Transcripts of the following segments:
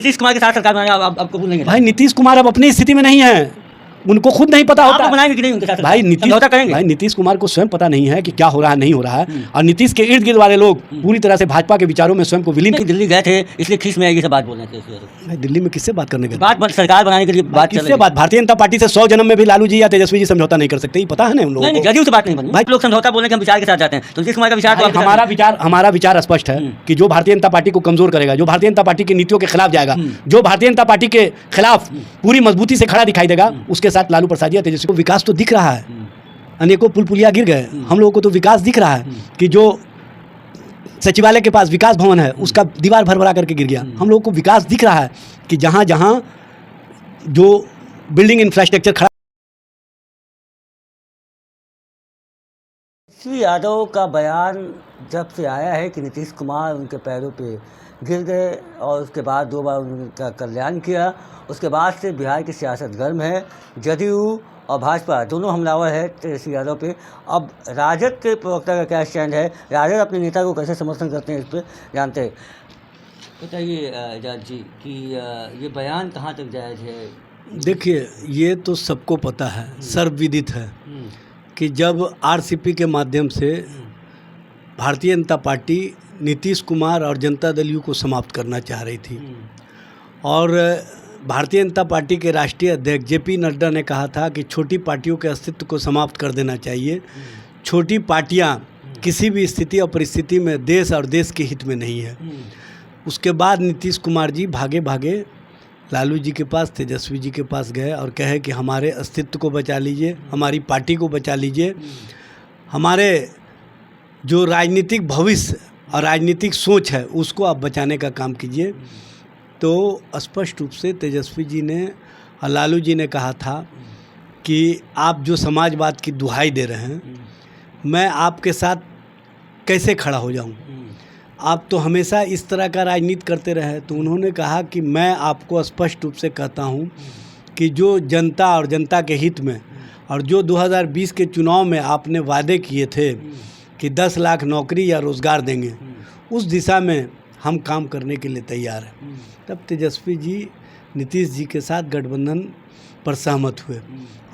नीतीश कुमार के साथ सरकार बनाने आप कबूल नहीं है? भाई नीतीश कुमार अब अपनी स्थिति में नहीं है, उनको खुद नहीं पता होता। आप बनाएंगे कि नहीं उनके साथ? भाई समझौता करेंगे? भाई नीतीश कुमार को स्वयं पता नहीं है कि क्या हो रहा है नहीं हो रहा है, और नीतीश के इर्द गिर्द वाले लोग पूरी तरह से भाजपा के विचारों में स्वयं को विलीन। दिल्ली गए थे इसलिए खींच में आएगी, सब बात बोलना चाहिए। भाई दिल्ली में किससे बात करने गए? बात सरकार बनाने के लिए बात चल रही किससे है। बात? भारतीय जनता पार्टी से 100 जन्म में भी लालू जी या तेजस्वी जी समझौता नहीं कर सकते, ये पता है ना उन लोगों नहीं, को। जदयू से बात नहीं बनी भाई, लोग समझौता बोलने के हम विचार के साथ जाते हैं, तो नीतीश कुमार का विचार तो आपके साथ हमारा विचार स्पष्ट है कि जो भारतीय जनता पार्टी को कमजोर करेगा, जो भारतीय जनता पार्टी की नीतियों के खिलाफ जाएगा, जो भारतीय जनता पार्टी के खिलाफ पूरी मजबूती से खड़ा दिखाई देगा, उसके साथ लालू प्रसाद जी या तेजस्वी को विकास तो दिख रहा है। अनेकों पुल पुलिया गिर गए, हम लोगों को तो विकास दिख रहा है कि जो सचिवालय के पास विकास भवन है उसका दीवार भरभरा करके गिर गया। हम लोगों को विकास दिख रहा है कि जहाँ जहाँ जो बिल्डिंग इंफ्रास्ट्रक्चर खड़ा। श्री यादव का बयान जब से आया है कि नीतीश कुमार उनके पैरों पे गिर गए और उसके बाद 2 बार उनका कल्याण किया, उसके बाद से बिहार की सियासत गर्म है। जदयू और भाजपा दोनों हमलावर है तेजस्वी यादव पे। अब राजद के प्रवक्ता का क्या स्टैंड है, राजद अपने नेता को कैसे समर्थन करते हैं, इस पर जानते हैं। बताइए एजाज जी कि ये बयान कहाँ तक जायज़ है? देखिए, ये तो सबको पता है, सर्वविदित है कि जब आरसीपी के माध्यम से भारतीय जनता पार्टी नीतीश कुमार और जनता दल यू को समाप्त करना चाह रही थी, और भारतीय जनता पार्टी के राष्ट्रीय अध्यक्ष जेपी नड्डा ने कहा था कि छोटी पार्टियों के अस्तित्व को समाप्त कर देना चाहिए। छोटी पार्टियां किसी भी स्थिति और परिस्थिति में देश और देश के हित में नहीं है। उसके बाद नीतीश कुमार जी भागे भागे लालू जी के पास, तेजस्वी जी के पास गए और कहे कि हमारे अस्तित्व को बचा लीजिए, हमारी पार्टी को बचा लीजिए, हमारे जो राजनीतिक भविष्य और राजनीतिक सोच है उसको आप बचाने का काम कीजिए। तो स्पष्ट रूप से तेजस्वी जी ने और लालू जी ने कहा था कि आप जो समाजवाद की दुहाई दे रहे हैं, मैं आपके साथ कैसे खड़ा हो जाऊं? आप तो हमेशा इस तरह का राजनीति करते रहे। तो उन्होंने कहा कि मैं आपको स्पष्ट रूप से कहता हूं कि जो जनता और जनता के हित में और जो 2020 के चुनाव में आपने वादे किए थे कि 10 लाख नौकरी या रोज़गार देंगे, उस दिशा में हम काम करने के लिए तैयार हैं। तब तेजस्वी जी नीतीश जी के साथ गठबंधन पर सहमत हुए।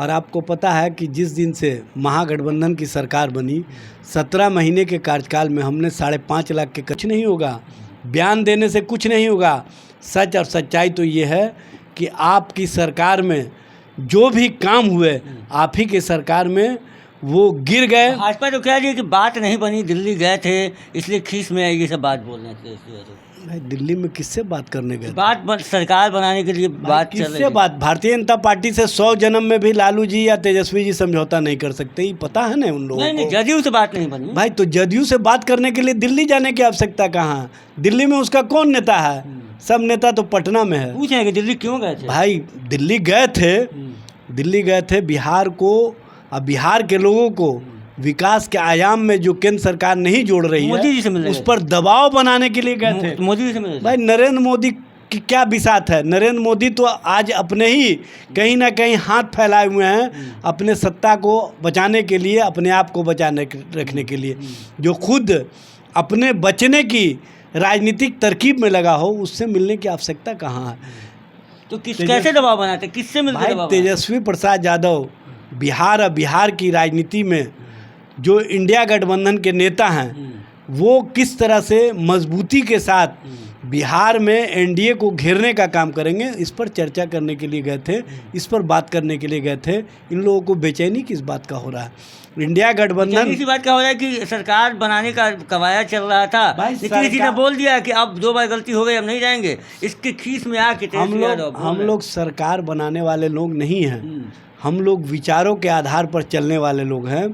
और आपको पता है कि जिस दिन से महागठबंधन की सरकार बनी, 17 महीने के कार्यकाल में हमने 5.5 लाख के कुछ नहीं होगा, बयान देने से कुछ नहीं होगा। सच और सच्चाई तो ये है कि आपकी सरकार में जो भी काम हुए, आप ही के सरकार में वो गिर गए। भाजपा तो कह रही है कि बात नहीं बनी, दिल्ली गए थे इसलिए खींच में आएगी, सब बात बोलना चाहिए। भाई दिल्ली में किससे बात करने गए? सरकार बनाने के लिए बात चल रही किससे है। बात? भारतीय जनता पार्टी से 100 जन्म में भी लालू जी या तेजस्वी जी समझौता नहीं कर सकते, ये पता है ना उन लोगों को। नहीं, जदयू से बात नहीं बनी। भाई तो जदयू से बात करने के लिए दिल्ली जाने की आवश्यकता कहाँ? दिल्ली में उसका कौन नेता है? सब नेता तो पटना में है। पूछे कि दिल्ली क्यों गए थे? भाई दिल्ली गए थे बिहार को और बिहार के लोगों को विकास के आयाम में जो केंद्र सरकार नहीं जोड़ रही है उस पर दबाव बनाने के लिए गए थे। मोदी जी से मिले। भाई नरेंद्र मोदी की क्या बिसात है? नरेंद्र मोदी तो आज अपने ही कहीं ना कहीं हाथ फैलाए हुए हैं अपने सत्ता को बचाने के लिए, अपने आप को बचाने रखने के लिए। जो खुद अपने बचने की राजनीतिक तरकीब में लगा हो, उससे मिलने की आवश्यकता कहाँ है? तो कैसे दबाव बनाते, किससे मिलकर दबाव? तेजस्वी प्रसाद यादव बिहार और बिहार की राजनीति में जो इंडिया गठबंधन के नेता हैं, वो किस तरह से मजबूती के साथ बिहार में एनडीए को घेरने का काम करेंगे, इस पर चर्चा करने के लिए गए थे, इस पर बात करने के लिए गए थे। इन लोगों को बेचैनी किस बात का हो रहा है? इंडिया गठबंधन इसी बात का हो रहा है कि सरकार बनाने का कवायद चल रहा था, लेकिन किसी ने बोल दिया कि अब 2 बार गलती हो गई, अब नहीं जाएंगे। इसके खींच में आके हम लोग सरकार बनाने वाले लोग नहीं हैं, हम लोग विचारों के आधार पर चलने वाले लोग हैं,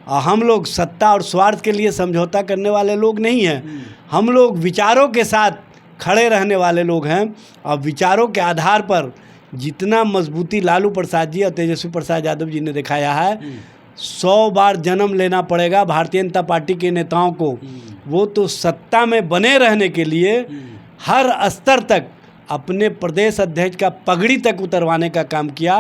और हम लोग सत्ता और स्वार्थ के लिए समझौता करने वाले लोग नहीं हैं। हम लोग विचारों के साथ खड़े रहने वाले लोग हैं, और विचारों के आधार पर जितना मजबूती लालू प्रसाद जी और तेजस्वी प्रसाद यादव जी ने दिखाया है, 100 बार जन्म लेना पड़ेगा भारतीय जनता पार्टी के नेताओं को। वो तो सत्ता में बने रहने के लिए हर स्तर तक अपने प्रदेश अध्यक्ष का पगड़ी तक उतरवाने का काम किया,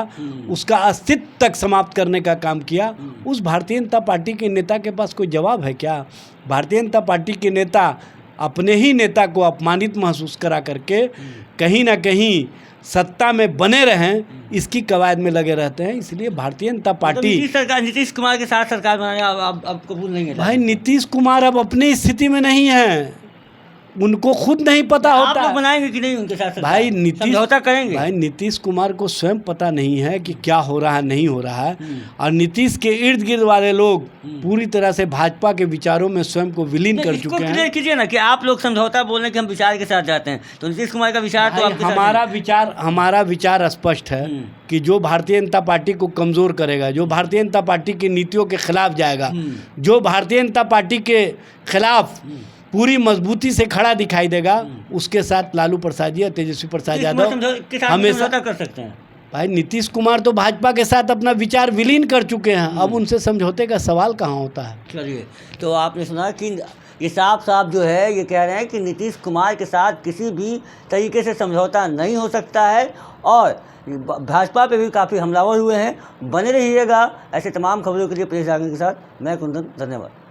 उसका अस्तित्व तक समाप्त करने का काम किया। उस भारतीय जनता पार्टी के नेता के पास कोई जवाब है क्या? भारतीय जनता पार्टी के नेता अपने ही नेता को अपमानित महसूस करा करके कहीं ना कहीं सत्ता में बने रहें, इसकी कवायद में लगे रहते हैं। इसलिए भारतीय जनता पार्टी नीतीश कुमार के साथ सरकार बनाने अब कबूल नहीं है। भाई नीतीश कुमार अब अपनी स्थिति में नहीं है, उनको खुद नहीं पता आप होता लोग है। बनाएंगे कि नहीं उनके साथ सरकार? भाई नीतीश समझौता करेंगे? भाई नीतीश कुमार को स्वयं पता नहीं है कि क्या हो रहा है, नहीं हो रहा है। और नीतीश के इर्द गिर्द वाले लोग पूरी तरह से भाजपा के विचारों में स्वयं को विलीन कर चुके हैं। क्लियर कीजिए ना कि आप लोग समझौता बोल रहे हैं कि हम विचार के साथ जाते हैं, तो नीतीश कुमार का विचार तो आपके साथ हमारा विचार स्पष्ट है कि जो भारतीय जनता पार्टी को कमज़ोर करेगा, जो भारतीय जनता पार्टी की नीतियों के खिलाफ जाएगा, जो भारतीय जनता पार्टी के खिलाफ पूरी मजबूती से खड़ा दिखाई देगा, उसके साथ लालू प्रसाद जी और तेजस्वी प्रसाद यादव हमेशा कर सकते हैं। भाई नीतीश कुमार तो भाजपा के साथ अपना विचार विलीन कर चुके हैं, अब उनसे समझौते का सवाल कहाँ होता है। चलिए, तो आपने सुना कि ये साफ जो है ये कह रहे हैं कि नीतीश कुमार के साथ किसी भी तरीके से समझौता नहीं हो सकता है और भाजपा पे भी काफ़ी हमलावर हुए हैं। बने रहिएगा ऐसे तमाम खबरों के लिए प्रेस जागरण के साथ। मैं कुंदन, धन्यवाद।